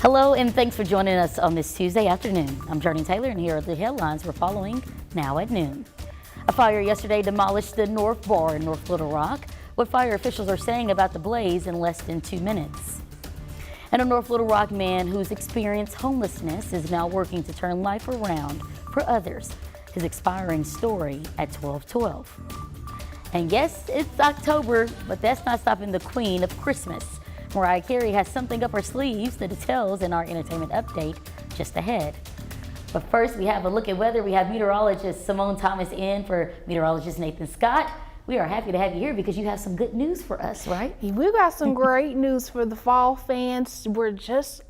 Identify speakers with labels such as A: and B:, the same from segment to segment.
A: Hello and thanks for joining us on this Tuesday afternoon. I'm Jurnee Taylor and here are the headlines we're following now at noon. A fire yesterday demolished the North Bar in North Little Rock. What fire officials are saying about the blaze in less than 2 minutes. And a North Little Rock man who's experienced homelessness is now working to turn life around for others. His inspiring story at 12:12. And yes, it's October, but that's not stopping the Queen of Christmas. Mariah Carey has something up her sleeves. The details in our entertainment update just ahead. But first, we have a look at weather. We have meteorologist Simone Thomas in for meteorologist Nathan Scott. We are happy to have you here because you have some good news for us, right?
B: We've got some great news for the fall fans. We're just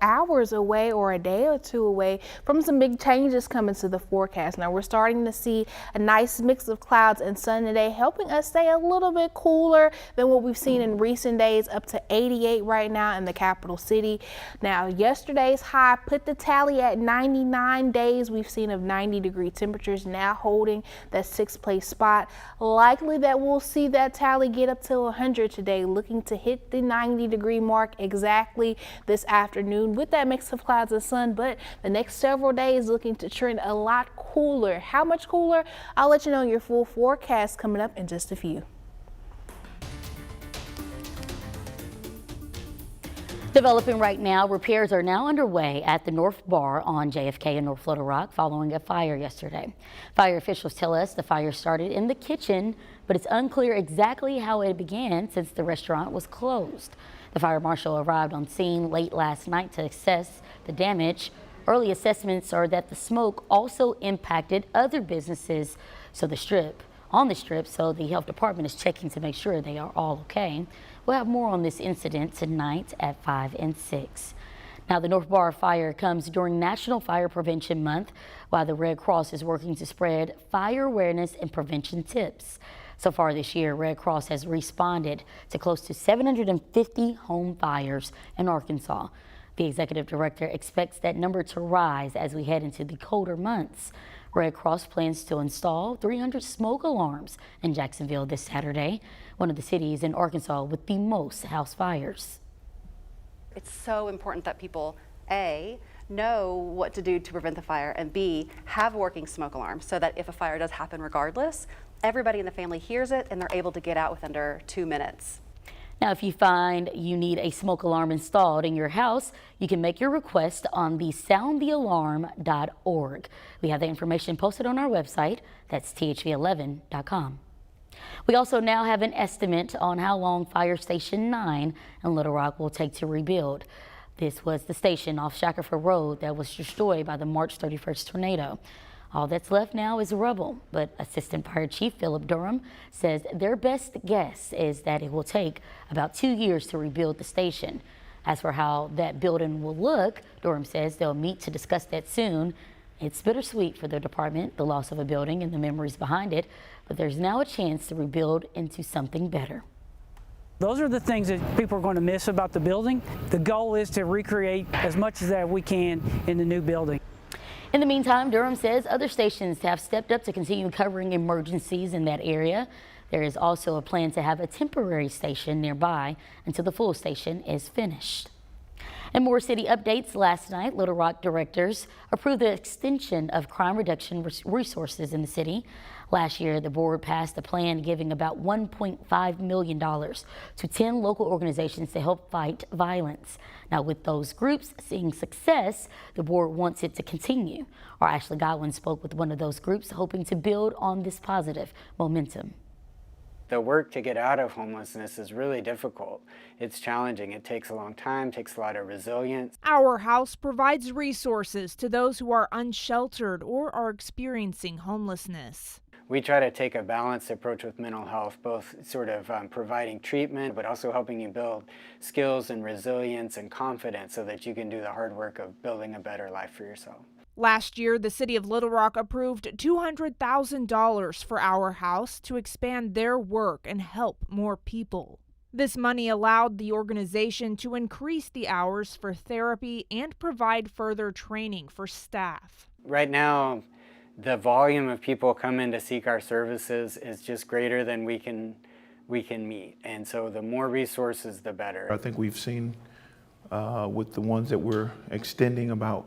B: hours away or a day or two away from some big changes coming to the forecast. Now we're starting to see a nice mix of clouds and sun today, helping us stay a little bit cooler than what we've seen in recent days, up to 88 right now in the capital city. Now yesterday's high put the tally at 99 days we've seen of 90-degree temperatures, now holding that sixth place spot. Likely that we'll see that tally get up to 100 today, looking to hit the 90-degree mark exactly this afternoon with that mix of clouds and sun, but the next several days looking to trend a lot cooler. How much cooler? I'll let you know your full forecast coming up in just a few.
A: Developing right now, repairs are now underway at the North Bar on JFK in North Little Rock following a fire yesterday. Fire officials tell us the fire started in the kitchen, but it's unclear exactly how it began since the restaurant was closed. The fire marshal arrived on scene late last night to assess the damage. Early assessments are that the smoke also impacted other businesses on the strip, so the health department is checking to make sure they are all okay. We'll have more on this incident tonight at 5 and 6. Now, the North Bar fire comes during National Fire Prevention Month, while the Red Cross is working to spread fire awareness and prevention tips. So far this year, Red Cross has responded to close to 750 home fires in Arkansas. The executive director expects that number to rise as we head into the colder months. Red Cross plans to install 300 smoke alarms in Jacksonville this Saturday, one of the cities in Arkansas with the most house fires.
C: It's so important that people, A, know what to do to prevent the fire, and B, have a working smoke alarm so that if a fire does happen regardless, everybody in the family hears it and they're able to get out within under 2 minutes.
A: Now, if you find you need a smoke alarm installed in your house, you can make your request on the soundthealarm.org. We have the information posted on our website. That's thv11.com. We also now have an estimate on how long Fire Station 9 in Little Rock will take to rebuild. This was the station off Shackelford Road that was destroyed by the March 31st tornado. All that's left now is rubble, but Assistant Fire Chief Philip Durham says their best guess is that it will take about 2 years to rebuild the station. As for how that building will look, Durham says they'll meet to discuss that soon. It's bittersweet for the department, the loss of a building and the memories behind it, but there's now a chance to rebuild into something better.
D: Those are the things that people are going to miss about the building. The goal is to recreate as much as that we can in the new building.
A: In the meantime, Durham says other stations have stepped up to continue covering emergencies in that area. There is also a plan to have a temporary station nearby until the full station is finished. And more city updates. Last night, Little Rock directors approved the extension of crime reduction resources in the city. Last year, the board passed a plan giving about $1.5 million to 10 local organizations to help fight violence. Now, with those groups seeing success, the board wants it to continue. Our Ashley Godwin spoke with one of those groups, hoping to build on this positive momentum.
E: The work to get out of homelessness is really difficult. It's challenging. It takes a long time, takes a lot of resilience.
F: Our house provides resources to those who are unsheltered or are experiencing homelessness.
E: We try to take a balanced approach with mental health, both sort of providing treatment, but also helping you build skills and resilience and confidence so that you can do the hard work of building a better life for yourself.
F: Last year, the city of Little Rock approved $200,000 for Our House to expand their work and help more people. This money allowed the organization to increase the hours for therapy and provide further training for staff.
E: Right now, the volume of people come in to seek our services is just greater than we can meet. And so the more resources, the better.
G: I think we've seen with the ones that we're extending, about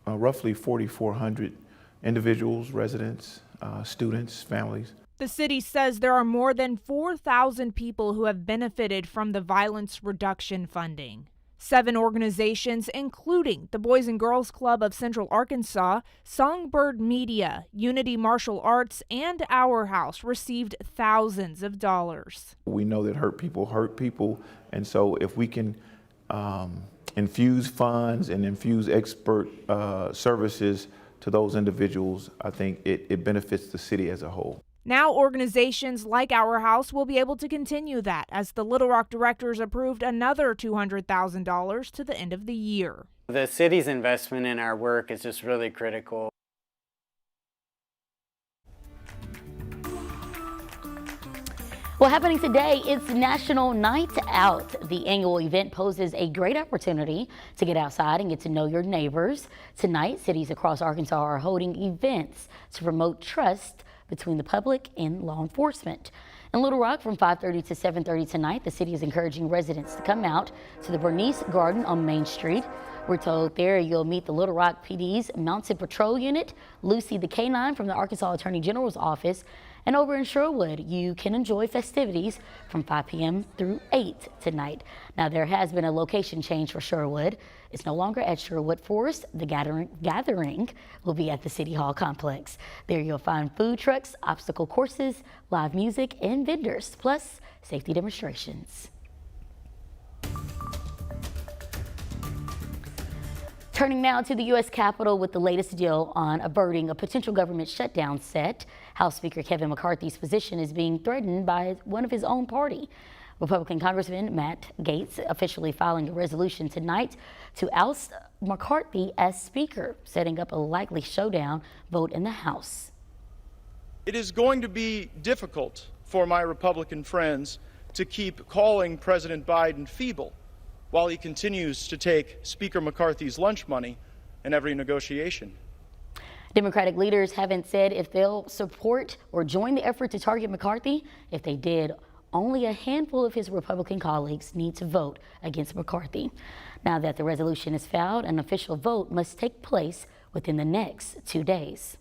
G: roughly 4,400 individuals, residents, students, families.
F: The city says there are more than 4,000 people who have benefited from the violence reduction funding. 7 organizations, including the Boys and Girls Club of Central Arkansas, Songbird Media, Unity Martial Arts, and Our House, received thousands of dollars.
G: We know that hurt people, and so if we can infuse funds and infuse expert services to those individuals, I think it benefits the city as a whole.
F: Now organizations like Our House will be able to continue that as the Little Rock directors approved another $200,000 to the end of the year.
E: The city's investment in our work is just really critical.
A: Well, happening today, it's National Night Out. The annual event poses a great opportunity to get outside and get to know your neighbors. Tonight, cities across Arkansas are holding events to promote trust between the public and law enforcement. In Little Rock, from 5:30 to 7:30 tonight, the city is encouraging residents to come out to the Bernice Garden on Main Street. We're told there you'll meet the Little Rock PD's Mounted Patrol Unit, Lucy the K-9 from the Arkansas Attorney General's office, and over in Sherwood, you can enjoy festivities from 5 p.m. through 8 tonight. Now, there has been a location change for Sherwood. It's no longer at Sherwood Forest. The gathering will be at the City Hall complex. There you'll find food trucks, obstacle courses, live music, and vendors, plus safety demonstrations. Turning now to the U.S. Capitol with the latest deal on averting a potential government shutdown set. House Speaker Kevin McCarthy's position is being threatened by one of his own party. Republican Congressman Matt Gaetz officially filing a resolution tonight to oust McCarthy as Speaker, setting up a likely showdown vote in the House.
H: It is going to be difficult for my Republican friends to keep calling President Biden feeble while he continues to take Speaker McCarthy's lunch money in every negotiation.
A: Democratic leaders haven't said if they'll support or join the effort to target McCarthy. If they did, only a handful of his Republican colleagues need to vote against McCarthy. Now that the resolution is filed, an official vote must take place within the next 2 days.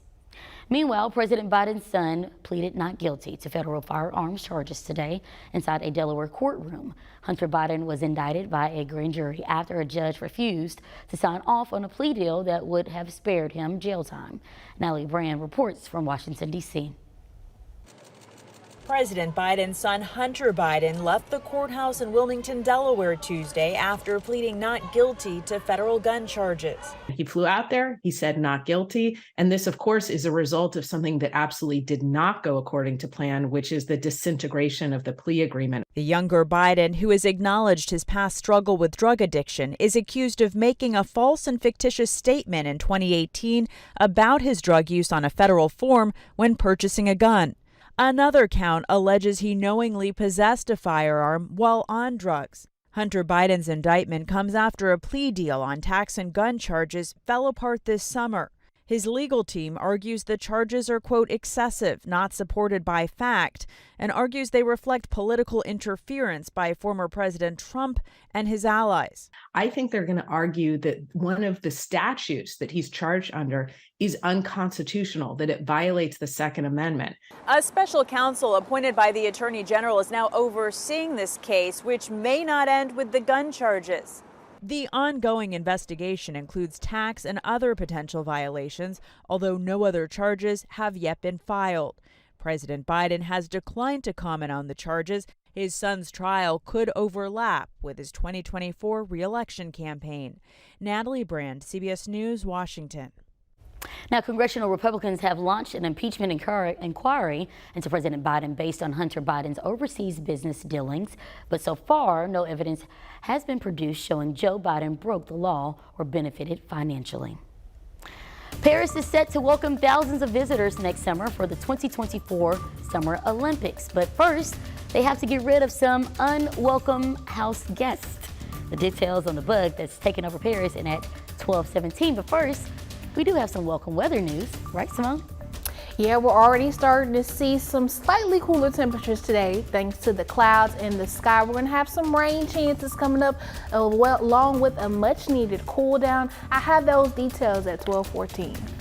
A: Meanwhile, President Biden's son pleaded not guilty to federal firearms charges today inside a Delaware courtroom. Hunter Biden was indicted by a grand jury after a judge refused to sign off on a plea deal that would have spared him jail time. Natalie Brand reports from Washington, D.C.
I: President Biden's son Hunter Biden left the courthouse in Wilmington, Delaware Tuesday after pleading not guilty to federal gun charges.
J: He flew out there, he said not guilty, and this, of course, is a result of something that absolutely did not go according to plan, which is the disintegration of the plea agreement.
I: The younger Biden, who has acknowledged his past struggle with drug addiction, is accused of making a false and fictitious statement in 2018 about his drug use on a federal form when purchasing a gun. Another count alleges he knowingly possessed a firearm while on drugs. Hunter Biden's indictment comes after a plea deal on tax and gun charges fell apart this summer. His legal team argues the charges are, quote, excessive, not supported by fact, and argues they reflect political interference by former President Trump and his allies.
J: I think they're going to argue that one of the statutes that he's charged under is unconstitutional, that it violates the Second Amendment.
I: A special counsel appointed by the Attorney General is now overseeing this case, which may not end with the gun charges. The ongoing investigation includes tax and other potential violations, although no other charges have yet been filed. President Biden has declined to comment on the charges. His son's trial could overlap with his 2024 re-election campaign. Natalie Brand, CBS News, Washington.
A: Now, congressional Republicans have launched an impeachment inquiry into President Biden based on Hunter Biden's overseas business dealings. But so far, no evidence has been produced showing Joe Biden broke the law or benefited financially. Paris is set to welcome thousands of visitors next summer for the 2024 Summer Olympics. But first, they have to get rid of some unwelcome house guests. The details on the bug that's taken over Paris and at 12:17. But first, we do have some welcome weather news, right, Simone?
B: Yeah, we're already starting to see some slightly cooler temperatures today thanks to the clouds in the sky. We're going to have some rain chances coming up along with a much needed cool down. I have those details at 12:14.